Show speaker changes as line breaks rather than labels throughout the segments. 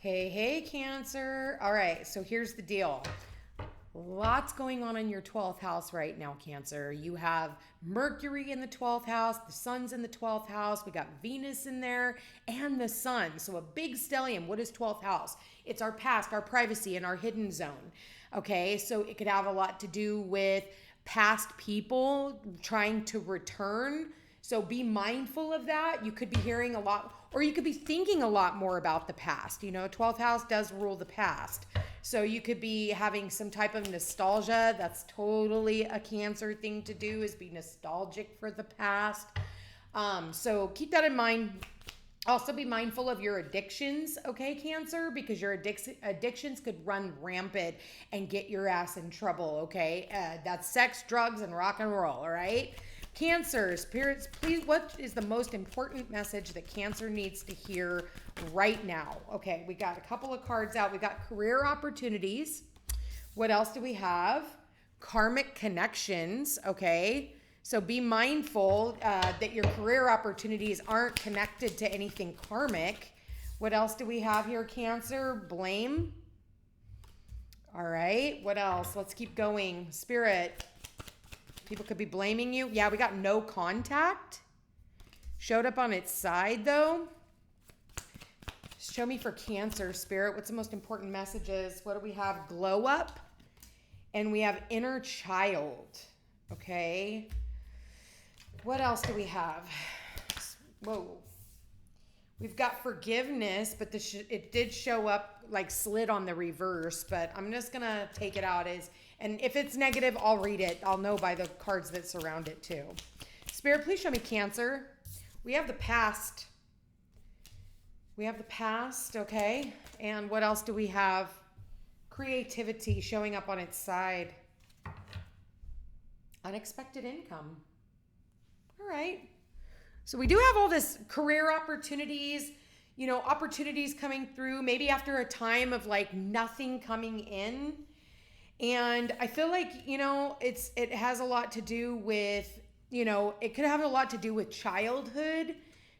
Hey, hey, Cancer. All right, so here's the deal. Lots going on in your 12th house right now, Cancer. You have Mercury in the 12th house, the Sun's in the 12th house, we got Venus in there, and the Sun. So a big stellium. What is 12th house? It's our past, our privacy, and our hidden zone. Okay, so it could have a lot to do with past people trying to return. So be mindful of that. You could be hearing a lot, or you could be thinking a lot more about the past. 12th house does rule the past. So you could be having some type of nostalgia. That's totally a Cancer thing to do, is be nostalgic for the past. So keep that in mind. Also be mindful of your addictions, okay, Cancer? Because your addictions could run rampant and get your ass in trouble, okay? That's sex, drugs, and rock and roll, all right? Cancer, spirits, please, what is the most important message that Cancer needs to hear right now? Okay, we got a couple of cards out. We got career opportunities. What else do we have? Karmic connections, okay? So be mindful that your career opportunities aren't connected to anything karmic. What else do we have here, Cancer? Blame. All right, what else? Let's keep going. Spirit. People could be blaming you. Yeah, we got no contact. Showed up on its side, though. Show me for Cancer, Spirit. What's the most important messages? What do we have? Glow up. And we have inner child. Okay. What else do we have? Whoa. We've got forgiveness, but it did show up like slid on the reverse, but I'm just going to take it out as, and if it's negative, I'll read it. I'll know by the cards that surround it too. Spirit, please show me Cancer. We have the past. We have the past, okay? And what else do we have? Creativity showing up on its side. Unexpected income. All right. So we do have all this career opportunities, opportunities coming through, maybe after a time of like nothing coming in. And I feel like, it has a lot to do with, it could have a lot to do with childhood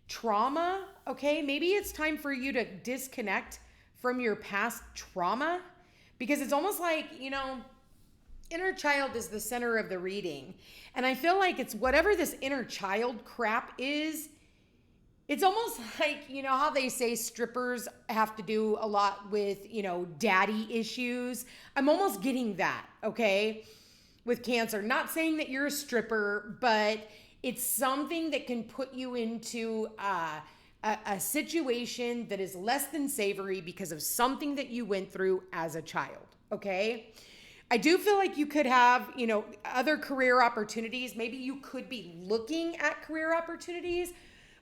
trauma. Okay. Maybe it's time for you to disconnect from your past trauma, because it's almost like, inner child is the center of the reading. And I feel like it's whatever this inner child crap is, it's almost like, how they say strippers have to do a lot with, daddy issues. I'm almost getting that, okay, with Cancer. Not saying that you're a stripper, but it's something that can put you into a situation that is less than savory because of something that you went through as a child, okay? I do feel like you could have, other career opportunities. Maybe you could be looking at career opportunities,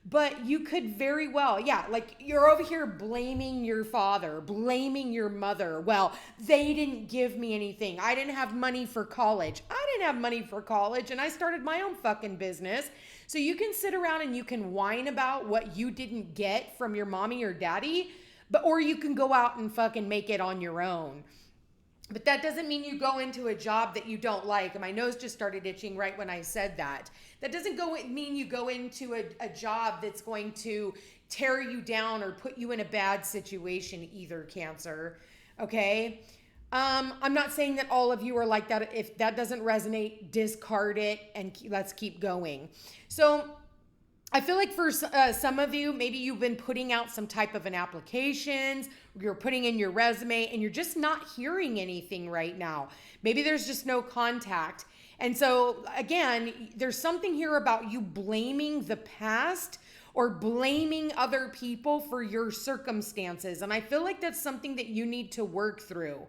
but you could very well, like you're over here blaming your father, blaming your mother. Well, they didn't give me anything. I didn't have money for college. I didn't have money for college, and I started my own fucking business. So you can sit around and you can whine about what you didn't get from your mommy or daddy, or you can go out and fucking make it on your own. But that doesn't mean you go into a job that you don't like. And my nose just started itching right when I said that. That doesn't mean you go into a job that's going to tear you down or put you in a bad situation either, Cancer. Okay? I'm not saying that all of you are like that. If that doesn't resonate, discard it and let's keep going. So I feel like for some of you, maybe you've been putting out some type of an applications, you're putting in your resume, and you're just not hearing anything right now. Maybe there's just no contact. And so again, there's something here about you blaming the past or blaming other people for your circumstances. And I feel like that's something that you need to work through,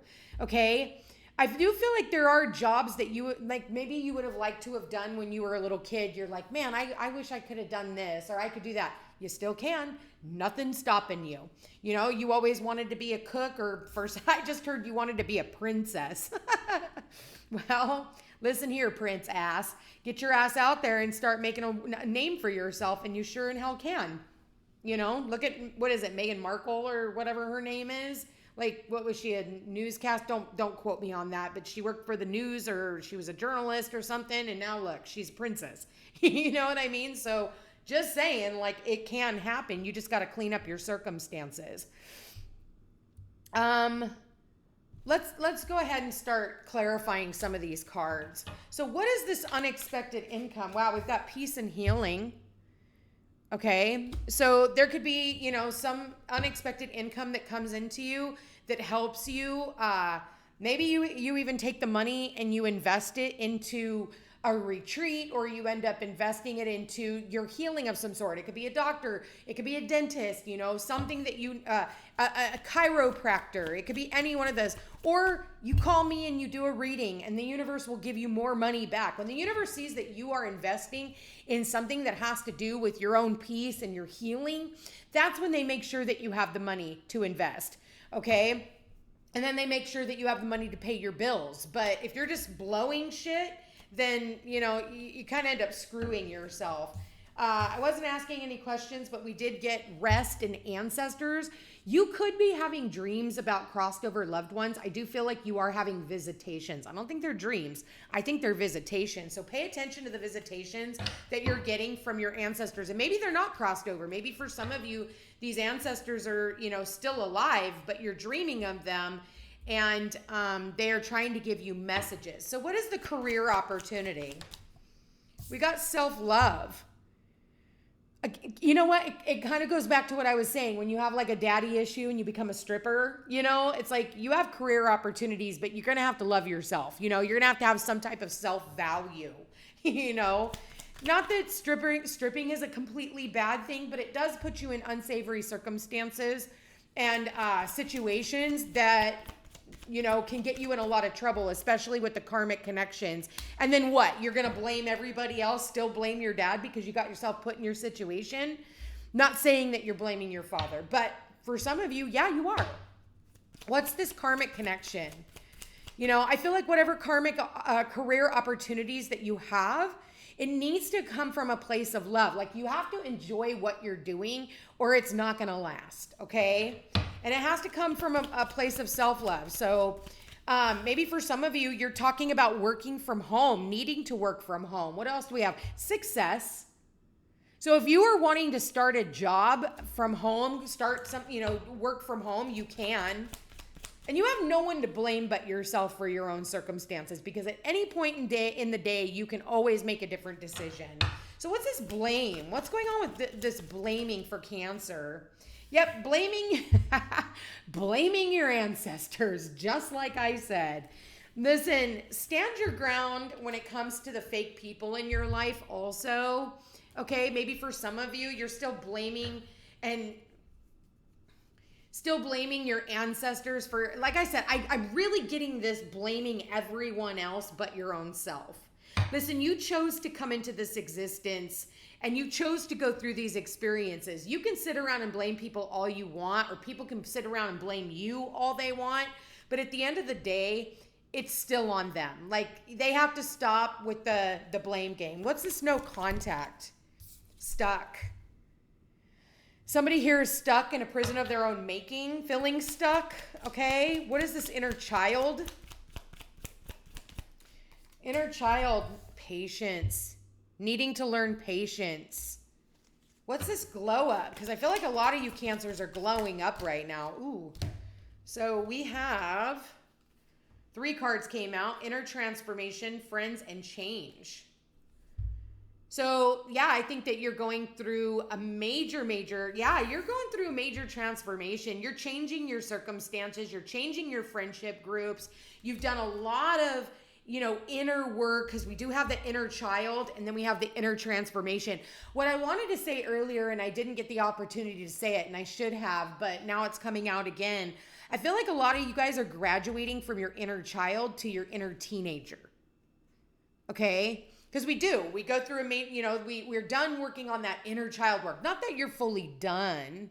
okay? I do feel like there are jobs that you like, maybe you would have liked to have done when you were a little kid. You're like, man, I wish I could have done this, or I could do that. You still can. Nothing's stopping you. You always wanted to be a cook, or first, I just heard you wanted to be a princess. Well, listen here, prince ass. Get your ass out there and start making a name for yourself, and you sure in hell can. Look at, what is it, Meghan Markle or whatever her name is? Like, what was she, a newscast? Don't quote me on that, but she worked for the news, or she was a journalist or something, and now look, she's a princess. You know what I mean? So just saying, like, it can happen. You just got to clean up your circumstances. Um, let's go ahead and start clarifying some of these cards. So what is this unexpected income? Wow, we've got peace and healing. Okay, so there could be, some unexpected income that comes into you that helps you. Maybe you even take the money and you invest it into a retreat, or you end up investing it into your healing of some sort. It could be a doctor, it could be a dentist, something that a chiropractor. It could be any one of those. Or you call me and you do a reading, and the universe will give you more money back. When the universe sees that you are investing in something that has to do with your own peace and your healing, that's when they make sure that you have the money to invest. Okay? And then they make sure that you have the money to pay your bills. But if you're just blowing shit, then, you kind of end up screwing yourself. I wasn't asking any questions, but we did get rest and ancestors. You could be having dreams about crossed over loved ones. I do feel like you are having visitations. I don't think they're dreams. I think they're visitations. So pay attention to the visitations that you're getting from your ancestors. And maybe they're not crossed over. Maybe for some of you, these ancestors are, still alive, but you're dreaming of them. And they are trying to give you messages. So what is the career opportunity? We got self-love. You know what? It kind of goes back to what I was saying. When you have like a daddy issue and you become a stripper, it's like you have career opportunities, but you're going to have to love yourself. You're going to have some type of self-value, Not that stripping is a completely bad thing, but it does put you in unsavory circumstances and situations that can get you in a lot of trouble, especially with the karmic connections. And then what? You're going to blame everybody else, still blame your dad because you got yourself put in your situation? Not saying that you're blaming your father, but for some of you, yeah, you are. What's this karmic connection? I feel like whatever karmic career opportunities that you have, it needs to come from a place of love. Like, you have to enjoy what you're doing or it's not going to last, okay? And it has to come from a place of self-love. So maybe for some of you, you're talking about working from home, needing to work from home. What else do we have? Success. So if you are wanting to start a job from home, work from home, you can. And you have no one to blame but yourself for your own circumstances, because at any point in the day, you can always make a different decision. So what's this blame? What's going on with this blaming for Cancer? Yep, blaming your ancestors, just like I said. Listen, stand your ground when it comes to the fake people in your life also. Okay, maybe for some of you, you're still blaming your ancestors for, like I said, I'm really getting this blaming everyone else but your own self. Listen, you chose to come into this existence and you chose to go through these experiences. You can sit around and blame people all you want, or people can sit around and blame you all they want. But at the end of the day, it's still on them. Like, they have to stop with the blame game. What's this no contact? Stuck. Somebody here is stuck in a prison of their own making, feeling stuck. Okay. What is this inner child? Inner child, patience. Needing to learn patience. What's this glow up? Because I feel like a lot of you Cancers are glowing up right now. Ooh. So we have 3 cards came out. Inner transformation, friends, and change. So yeah, I think that you're going through a major transformation. You're changing your circumstances. You're changing your friendship groups. You've done a lot of inner work, because we do have the inner child and then we have the inner transformation. What I wanted to say earlier, and I didn't get the opportunity to say it, and I should have, but now it's coming out again. I feel like a lot of you guys are graduating from your inner child to your inner teenager. Okay? Because we go through we're done working on that inner child work. Not that you're fully done,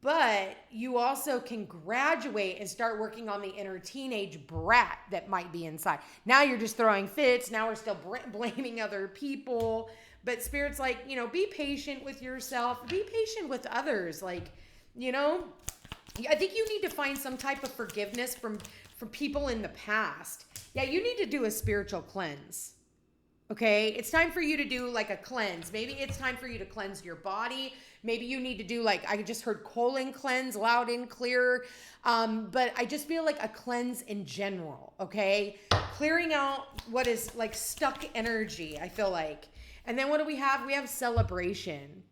but you also can graduate and start working on the inner teenage brat that might be inside. Now you're just throwing fits. Now we're still blaming other people. But Spirit's like, be patient with yourself. Be patient with others. I think you need to find some type of forgiveness from people in the past. Yeah, you need to do a spiritual cleanse. Okay, it's time for you to do like a cleanse. Maybe it's time for you to cleanse your body, Maybe you need to do like, I just heard colon cleanse loud and clear. But I just feel like a cleanse in general, okay? Clearing out what is like stuck energy, I feel like. And then what do we have? We have celebration.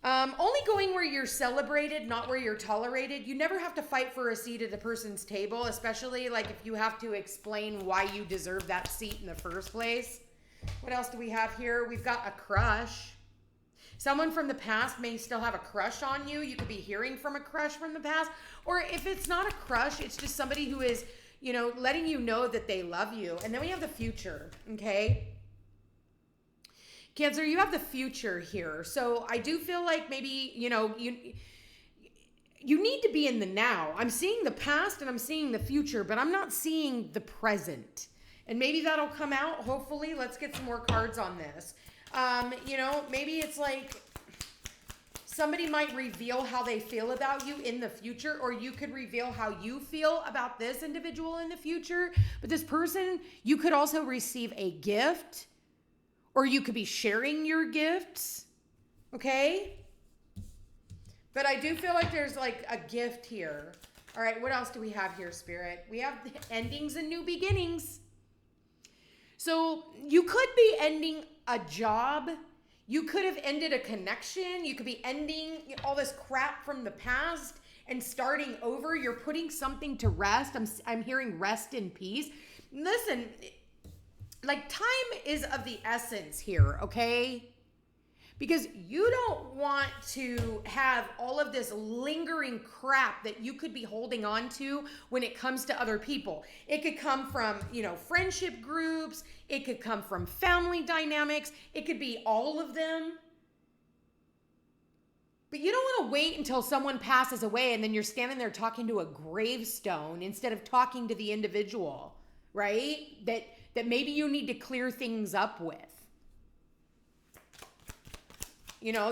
Only going where you're celebrated, not where you're tolerated. You never have to fight for a seat at a person's table, especially like if you have to explain why you deserve that seat in the first place. What else do we have here? We've got a crush. Someone from the past may still have a crush on you. You could be hearing from a crush from the past. Or if it's not a crush, it's just somebody who is, letting you know that they love you. And then we have the future, okay? Cancer, you have the future here. So I do feel like maybe, you need to be in the now. I'm seeing the past and I'm seeing the future, but I'm not seeing the present. And maybe that'll come out, hopefully. Let's get some more cards on this. Maybe it's like somebody might reveal how they feel about you in the future, or you could reveal how you feel about this individual in the future. But this person, you could also receive a gift, or you could be sharing your gifts, okay? But I do feel like there's like a gift here. All right, what else do we have here, Spirit? We have endings and new beginnings. So you could be ending a job. You could have ended a connection. You could be ending all this crap from the past and starting over. You're putting something to rest. I'm hearing rest in peace. Listen, like time is of the essence here, okay? Because you don't want to have all of this lingering crap that you could be holding on to when it comes to other people. It could come from, friendship groups. It could come from family dynamics. It could be all of them. But you don't want to wait until someone passes away and then you're standing there talking to a gravestone instead of talking to the individual, right? That maybe you need to clear things up with.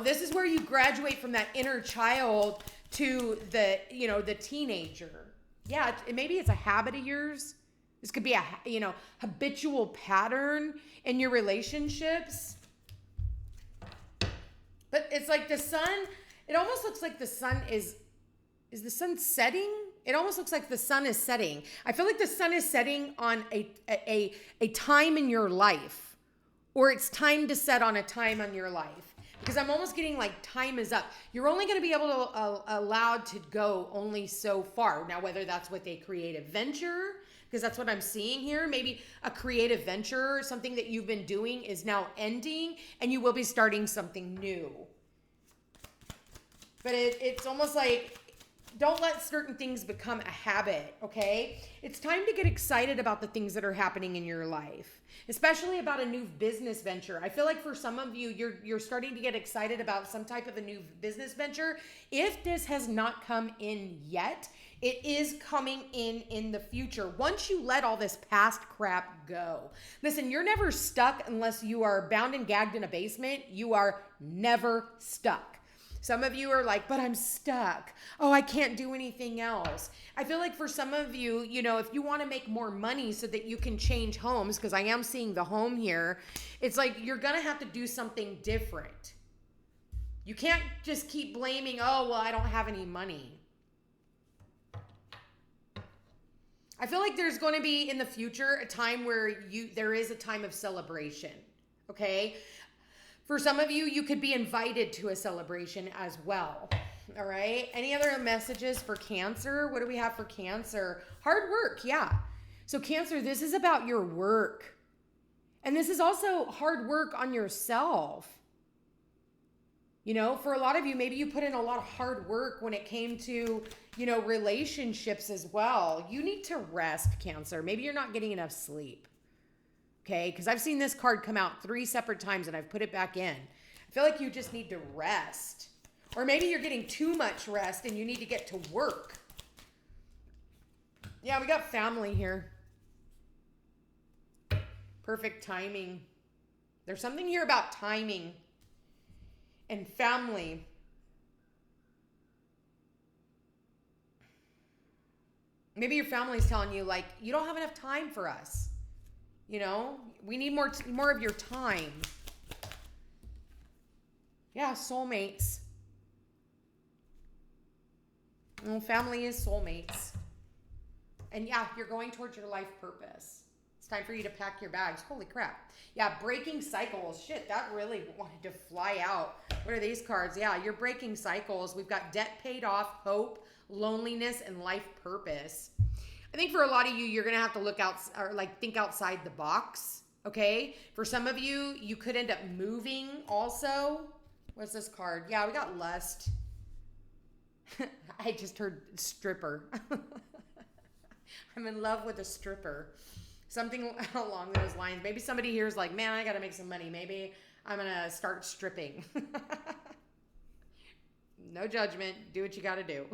This is where you graduate from that inner child to the teenager. Yeah, maybe it's a habit of yours. This could be a, habitual pattern in your relationships. But it's like the sun, it almost looks like the sun is the sun setting? It almost looks like the sun is setting. I feel like the sun is setting on a time in your life, or it's time to set on a time on your life. Because I'm almost getting like time is up. You're only going to be able to allowed to go only so far. Now, whether that's with a creative venture, because that's what I'm seeing here. Maybe a creative venture, something that you've been doing is now ending and you will be starting something new. But it's almost like, don't let certain things become a habit, okay? It's time to get excited about the things that are happening in your life, especially about a new business venture. I feel like for some of you, you're starting to get excited about some type of a new business venture. If this has not come in yet, it is coming in the future. Once you let all this past crap go. Listen, you're never stuck unless you are bound and gagged in a basement. You are never stuck. Some of you are like, but I'm stuck. Oh, I can't do anything else. I feel like for some of you, if you want to make more money so that you can change homes, because I am seeing the home here, it's like you're going to have to do something different. You can't just keep blaming, oh, well, I don't have any money. I feel like there's going to be in the future a time where there is a time of celebration, okay? For some of you, you could be invited to a celebration as well. All right. Any other messages for Cancer? What do we have for Cancer? Hard work. Yeah. So Cancer, this is about your work. And this is also hard work on yourself. For a lot of you, maybe you put in a lot of hard work when it came to, relationships as well. You need to rest, Cancer. Maybe you're not getting enough sleep. Okay, because I've seen this card come out 3 separate times and I've put it back in. I feel like you just need to rest. Or maybe you're getting too much rest and you need to get to work. Yeah, we got family here. Perfect timing. There's something here about timing and family. Maybe your family's telling you, like, you don't have enough time for us. We need more of your time. Yeah, soulmates. Well, family is soulmates. And yeah, you're going towards your life purpose. It's time for you to pack your bags. Holy crap. Yeah, breaking cycles. Shit, that really wanted to fly out. What are these cards? Yeah, you're breaking cycles. We've got debt paid off, hope, loneliness, and life purpose. I think for a lot of you, you're going to have to look out or like think outside the box. Okay. For some of you, you could end up moving also. What's this card? Yeah, we got lust. I just heard stripper. I'm in love with a stripper. Something along those lines. Maybe somebody here is like, man, I got to make some money. Maybe I'm going to start stripping. No judgment. Do what you got to do.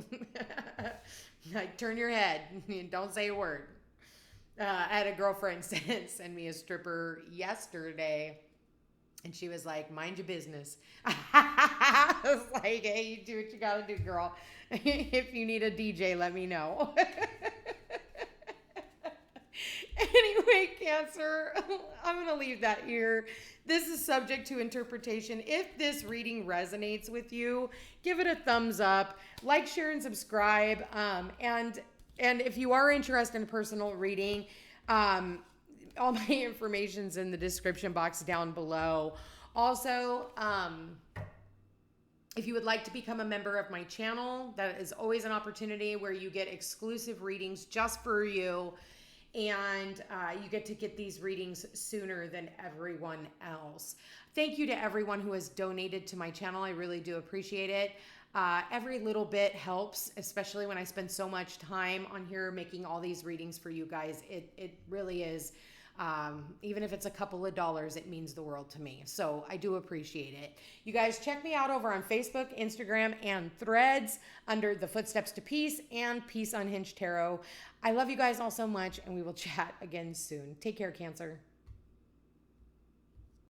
Like, turn your head. Don't say a word. I had a girlfriend send me a stripper yesterday. And she was like, mind your business. I was like, hey, you do what you got to do, girl. If you need a DJ, let me know. Anyway, Cancer, I'm going to leave that here. This is subject to interpretation. If this reading resonates with you, give it a thumbs up, like, share, and subscribe. And if you are interested in a personal reading, all my information's in the description box down below. Also, if you would like to become a member of my channel, that is always an opportunity where you get exclusive readings just for you. And you get to get these readings sooner than everyone else. Thank you to everyone who has donated to my channel. I really do appreciate it. Every little bit helps, especially when I spend so much time on here making all these readings for you guys. It really is. Even if it's a couple of dollars, it means the world to me. So I do appreciate it. You guys check me out over on Facebook, Instagram, and Threads under The Footsteps to Peace and Peace Unhinged Tarot. I love you guys all so much, and we will chat again soon. Take care, Cancer.